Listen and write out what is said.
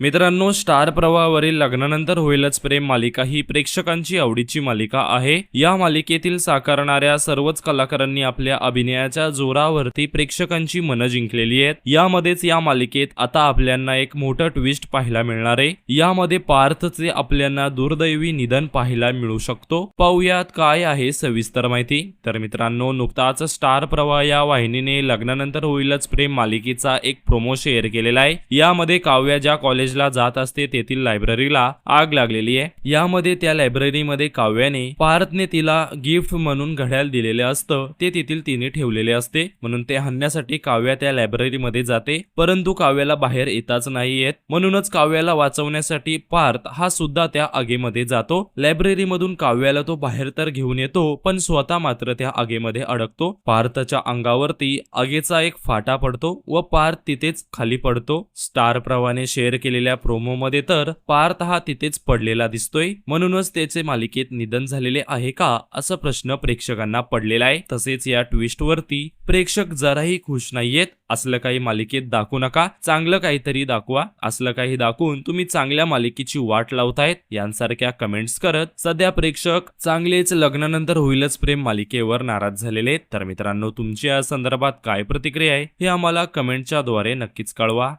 मित्रांनो, स्टार प्रवाहावरील लग्नानंतर होईलच प्रेम मालिका ही प्रेक्षकांची आवडीची मालिका आहे। या मालिकेतील साकारणाऱ्या सर्वच कलाकारांनी आपल्या अभिनयाच्या जोरावरती प्रेक्षकांची मनं जिंकलेली आहेत। यामध्येच या मालिकेत आता आपल्याला एक मोठं ट्विस्ट पाहायला मिळणार आहे। यामध्ये पार्थचे आपल्याला दुर्दैवी निधन पाहायला मिळू शकतो। पाहूयात काय आहे सविस्तर माहिती। तर मित्रांनो, नुकताच स्टार प्रवाह या वाहिनीने लग्नानंतर होईलच प्रेम मालिकेचा एक प्रोमो शेअर केलेला आहे। यामध्ये काव्या ज्या कॉलेजला जात असते तेथील लायब्ररीला आग लागलेली आहे। यामध्ये त्या लायब्ररीमध्ये काव्याने पार्थने तिला गिफ्ट म्हणून घड्याळ दिलेले असतं, ते तेथील तिने ठेवलेले असते। म्हणून ते आणण्यासाठी काव्या त्या लायब्ररीमध्ये जाते, परंतु काव्याला बाहेर येताच नाही येत। म्हणूनच काव्याला वाचवण्यासाठी पार्थ हा सुद्धा त्या आगीमध्ये जातो। लायब्ररीमधून काव्याला तो बाहेर तर घेऊन येतो, पण स्वतः मात्र त्या आगीमध्ये अडकतो। पार्थच्या अंगावरती आगीचा एक फाटा पडतो व पार्थ तिथेच खाली पडतो। स्टार प्रवाहाने शेअर केलेल्या प्रोमो मध्ये तर पार्थ हा तिथेच पडलेला दिसतोय। म्हणूनच त्याचे मालिकेत निधन झालेले आहे का असा प्रश्न प्रेक्षकांना पडलेला आहे। तसेच या ट्विस्ट वरती प्रेक्षक जराही खुश नाहीयेत। असलं काही मालिकेत दाखवू नका, चांगलं काहीतरी दाखवा। असलं काही दाखवून तुम्ही चांगल्या मालिकेची वाट लावतायत यांसारख्या कमेंट्स करत सध्या प्रेक्षक चांगलेच लग्नानंतर होईलच प्रेम मालिकेवर नाराज झालेले आहेत। तर मित्रांनो, तुमची या संदर्भात काय प्रतिक्रिया आहे हे आम्हाला कमेंटच्या द्वारे नक्कीच कळवा।